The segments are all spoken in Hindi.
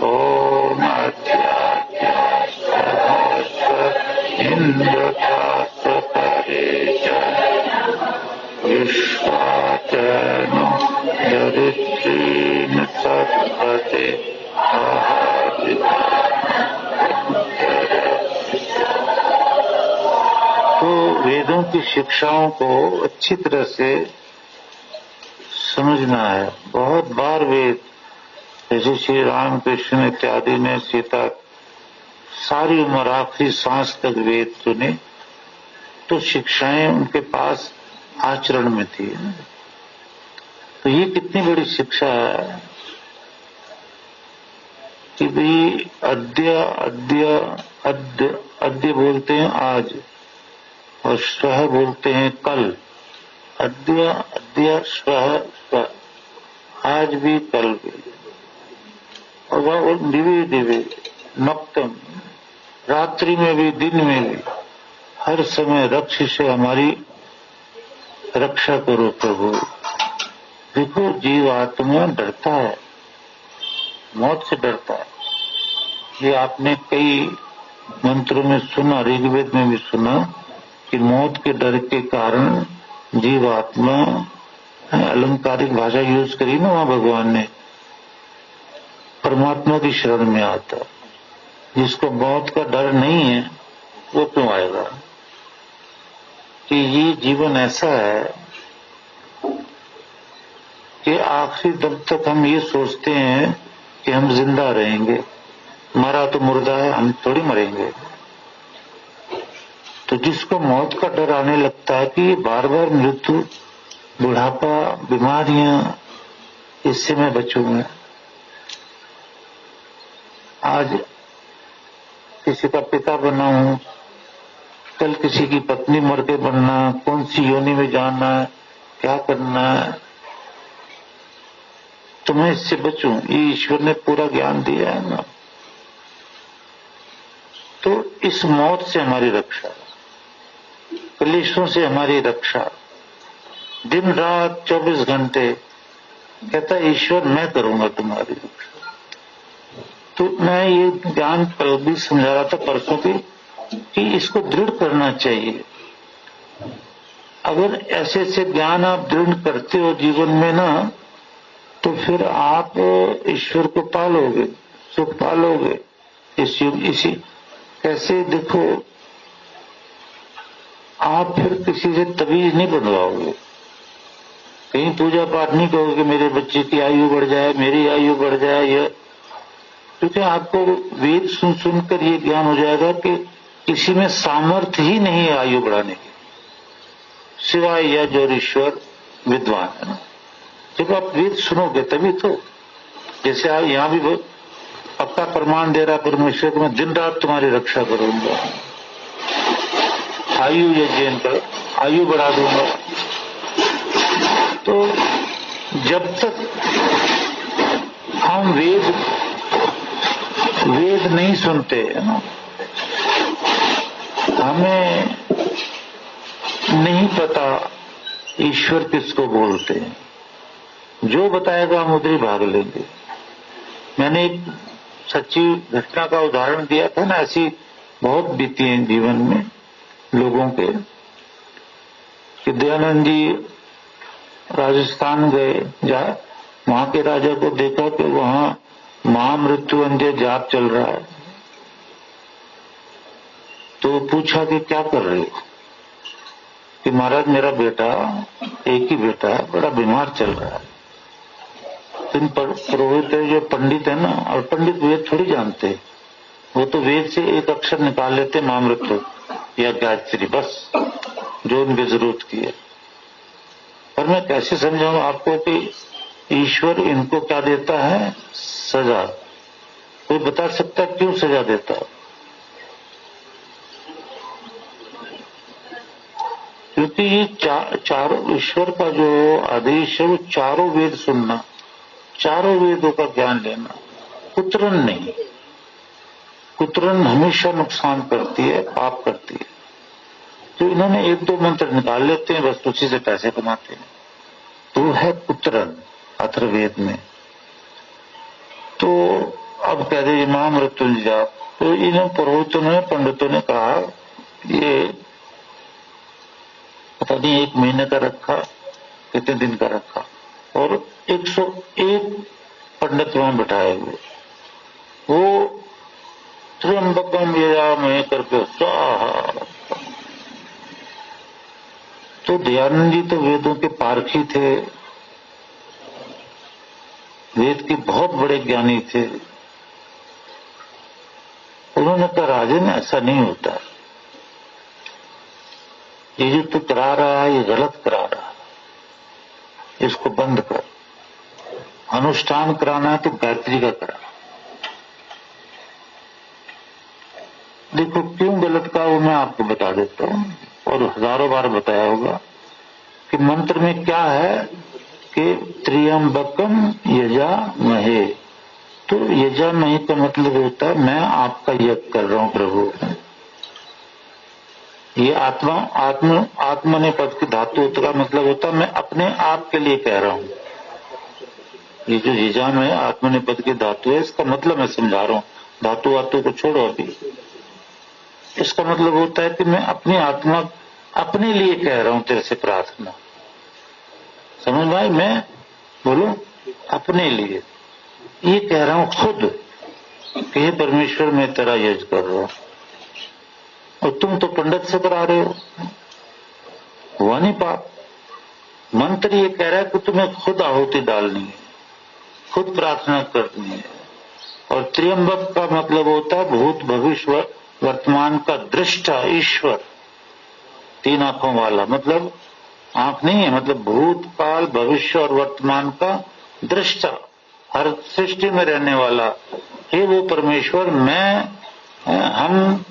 ओम विश्वाचनो दरिद्रीन सत्पते तो वेदों की शिक्षाओं को अच्छी तरह से समझना है। बहुत बार वेद, जैसे श्री राम कृष्ण इत्यादि ने सीता सारी उम्र आखिरी सांस तक वेद सुने, तो शिक्षाएं उनके पास आचरण में थी। तो ये कितनी बड़ी शिक्षा है कि भाई अद्य अद्य अद्य अद्य बोलते हैं आज, और स्वः बोलते हैं कल। अद्य अद्य स्वः स्वः, आज भी कल भी। और वह दिव्य दिव्य नक्तम, रात्रि में भी दिन में भी हर समय रक्ष से हमारी रक्षा करो प्रभु। देखो जीव आत्मा डरता है, मौत से डरता है। ये आपने कई मंत्रों में सुना, ऋग्वेद में भी सुना कि मौत के डर के कारण जीव आत्मा, अलंकारिक भाषा यूज करी ना वहां भगवान ने, परमात्मा की शरण में आता। जिसको मौत का डर नहीं है वो क्यों आएगा? कि ये जीवन ऐसा है कि आखिरी दम तक हम ये सोचते हैं कि हम जिंदा रहेंगे, मरा तो मुर्दा है, हम थोड़ी मरेंगे। तो जिसको मौत का डर आने लगता है कि बार बार मृत्यु, बुढ़ापा, बीमारियां, इससे मैं बचूंगा। आज किसी का पिता बना हूं, कल किसी की पत्नी मर के बनना, कौन सी योनि में जाना है, क्या करना है, तो मैं इससे बचूं। ये ईश्वर ने पूरा ज्ञान दिया है ना। तो इस मौत से हमारी रक्षा, क्लेशों से हमारी रक्षा, दिन रात 24 घंटे कहता है ईश्वर मैं करूंगा तुम्हारी रक्षा। तो मैं ये ज्ञान कल भी समझा रहा था परसों की, कि इसको दृढ़ करना चाहिए। अगर ऐसे ऐसे ज्ञान आप दृढ़ करते हो जीवन में ना, तो फिर आप ईश्वर को पालोगे, सुख पालोगे इस युग। इसी कैसे देखो, आप फिर किसी से तवीज नहीं बनवाओगे, कहीं पूजा पाठ नहीं कहोगे मेरे बच्चे की आयु बढ़ जाए, मेरी आयु बढ़ जाए, यह क्योंकि आपको वेद सुन सुनकर ये ज्ञान हो जाएगा कि किसी में सामर्थ्य ही नहीं है आयु बढ़ाने की, सिवाय यह जो ईश्वर विद्वान है ना। जब आप वेद सुनोगे तभी तो, जैसे आप यहां भी बहुत पक्का प्रमाण दे रहा परमेश्वर को, मैं दिन रात तुम्हारी रक्षा करूंगा, आयु यज्ञ कर, आयु बढ़ा दूंगा। तो जब तक हम वेद नहीं सुनते है ना, हमें नहीं पता ईश्वर किसको बोलते हैं। जो बताएगा हम उधर ही भाग लेंगे। मैंने एक सच्ची घटना का उदाहरण दिया था ना, ऐसी बहुत बीती है जीवन में लोगों के, कि दयानंद जी राजस्थान गए, वहां के राजा को देखा कि वहां महामृत्यु अंधे जाप चल रहा है। तो पूछा कि क्या कर रहे हो? कि महाराज मेरा बेटा, एक ही बेटा है, बड़ा बीमार चल रहा है। इन पुरोहित है जो पंडित है ना, और पंडित वेद थोड़ी जानते, वो तो वेद से एक अक्षर निकाल लेते, महामृत्यु या गायत्री, बस जो उनकी जरूरत की है। पर मैं कैसे समझाऊं आपको कि ईश्वर इनको क्या देता है? सजा। कोई बता सकता है क्यों सजा देता है? क्योंकि ये चारों ईश्वर का जो आदेश है वो चारों वेद सुनना, चारों वेदों का ज्ञान लेना, कुतरन नहीं। कुतरन हमेशा नुकसान करती है, पाप करती है। तो इन्होंने एक दो मंत्र निकाल लेते हैं, बस उसी से पैसे कमाते हैं। तो है कुतरन अथर्ववेद में। तो अब कह दे महामृत्युंजय जाप। तो इन पुरोहितों ने, पंडितों ने कहा ये पता नहीं 1 महीने का रखा, कितने दिन का रखा, और 101 पंडित वहां बिठाए हुए। वो त्र्यंबकम यजामहे करके स्वाहा। तो दयानंद जी तो वेदों के पारखी थे, वेद के बहुत बड़े ज्ञानी थे। उन्होंने कहा राजन ऐसा नहीं होता, ये जो तू करा रहा है ये गलत करा रहा है, इसको बंद कर। अनुष्ठान कराना है तो गायत्री का करा। देखो क्यों गलत कहा वो मैं आपको बता देता हूं, और हजारों बार बताया होगा कि मंत्र में क्या है कि त्र्यंबकम यजामहे। तो यजामहे का मतलब होता है मैं आपका यज्ञ कर रहा हूं प्रभु। ये आत्मने पद की धातु का मतलब होता है मैं अपने आप के लिए कह रहा हूं। ये जो यजाम है आत्मने पद की धातु है, इसका मतलब मैं समझा रहा हूं, धातु वातु को छोड़ो अभी। इसका मतलब होता है कि मैं अपनी आत्मा अपने लिए कह रहा हूं तेरे से प्रार्थना। समझ भाई, मैं बोलो अपने लिए ये कह रहा हूं खुद कि हे परमेश्वर मैं तेरा यज्ञ कर रहा हूं, और तुम तो पंडित से करा रहे हो, हुआ नहीं पाप। मंत्र ये कह रहा है कि तुम्हें खुद आहुति डालनी है, खुद प्रार्थना करनी है। और त्र्यंबक का मतलब होता है भूत भविष्य वर्तमान का दृष्टा ईश्वर, 3 आंखों वाला, मतलब आंख नहीं है, मतलब भूतकाल भविष्य और वर्तमान का दृष्टा, हर सृष्टि में रहने वाला। हे वो परमेश्वर, हम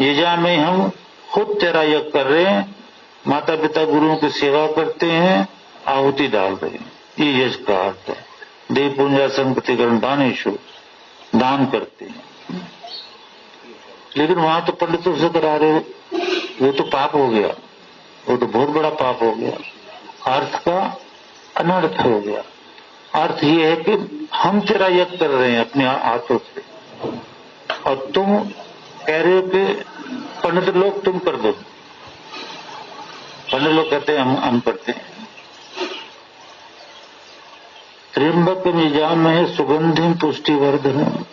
यजामहे हम खुद तेरा यज्ञ कर रहे हैं, माता पिता गुरुओं की सेवा करते हैं, आहुति डाल रहे हैं, ये यज्ञ का अर्थ है। देव पूजा संकृतिकरण दानेशु, दान करते हैं। लेकिन वहां तो पंडितों से करा रहे हो, वो तो पाप हो गया, वो तो बहुत बड़ा पाप हो गया, अर्थ का अनर्थ हो गया। अर्थ ये है कि हम तेरा यज्ञ कर रहे हैं अपने हाथों से, और तुम कह रहे हो कि पंडित लोग तुम कर दो। पंडित लोग कहते हैं हम करते हैं। त्र्यंबक यजामहे सुगंधिम पुष्टिवर्धनम।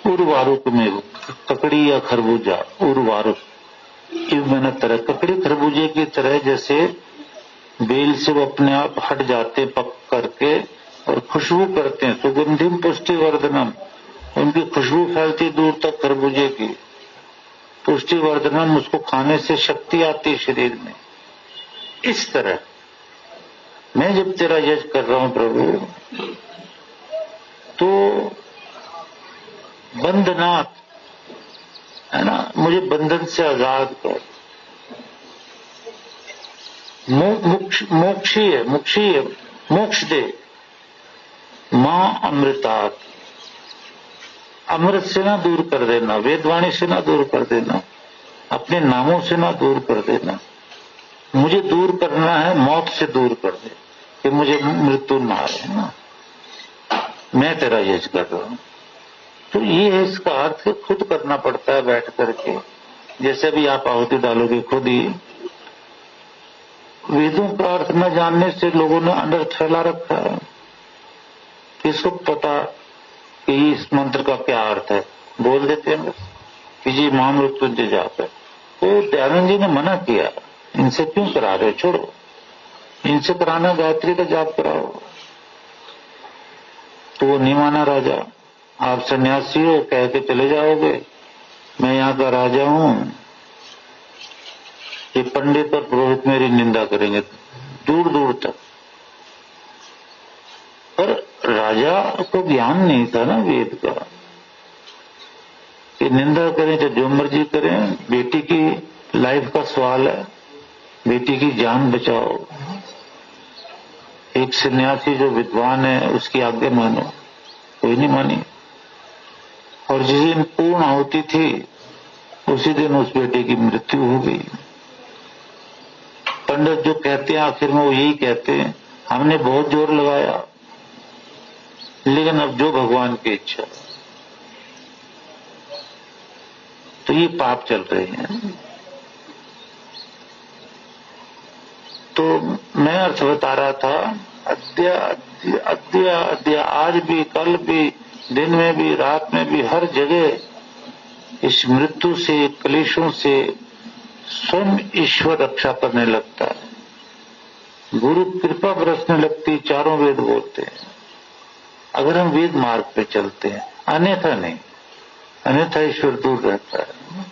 उर्वारुक में ककड़ी या खरबूजा, उर्वारुक मैंने तरह ककड़ी खरबूजे की तरह, जैसे बेल से वो अपने आप हट जाते पक करके और खुशबू करते हैं। सुगंधिम पुष्टिवर्धनम, उनकी खुशबू फैलती दूर तक खरबूजे की। पुष्टिवर्धनम, उसको खाने से शक्ति आती शरीर में। इस तरह मैं जब तेरा यज्ञ कर रहा हूं प्रभु, तो बंधनात्, है ना, मुझे बंधन से आजाद कर। मोक्ष दे। मां अमृतात, अमृत से ना दूर कर देना, वेदवाणी से ना दूर कर देना, अपने नामों से ना दूर कर देना। मुझे दूर करना है, मौत से दूर कर दे कि मुझे मृत्यु ना आए ना, मैं तेरा यज्ञ कर रहा हूं। तो ये है इसका अर्थ, खुद करना पड़ता है बैठ करके। जैसे भी आप आहुति डालोगे खुद ही। वेदों का अर्थ न जानने से लोगों ने अनर्थ फैला रखा है। किसको पता कि इस मंत्र का क्या अर्थ है, बोल देते हैं कि जी महामृत्युंजय जाप है। तो दयानंद जी ने मना किया, इनसे क्यों करा रहे, छोड़ो, इनसे कराना गायत्री का जाप कराओ। तो वो नहीं माना राजा। आप सन्यासी हो कह के चले जाओगे, मैं यहाँ का राजा हूं, ये पंडित और पुरोहित मेरी निंदा करेंगे दूर दूर तक। पर राजा को ज्ञान नहीं था ना वेद का, कि निंदा करें तो जो मर्जी करें, बेटी की लाइफ का सवाल है, बेटी की जान बचाओ। एक सन्यासी जो विद्वान है उसकी आज्ञा मानो, कोई नहीं मानी। और जिस दिन पूर्ण आहुति थी उसी दिन उस बेटे की मृत्यु हो गई। पंडित जो कहते हैं आखिर में वो यही कहते हैं, हमने बहुत जोर लगाया, लेकिन अब जो भगवान की इच्छा, तो ये पाप चल रहे हैं। तो मैं अर्थ बता रहा था, अद्य अद्य अद्य अद्य, आज भी, कल भी, दिन में भी, रात में भी, हर जगह इस मृत्यु से, क्लेशों से स्वयं ईश्वर रक्षा करने लगता है। गुरु कृपा बरसने लगती, चारों वेद बोलते हैं। अगर हम वेद मार्ग पे चलते हैं, अन्यथा नहीं, अन्यथा ईश्वर दूर रहता है।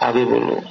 आगे बोलो।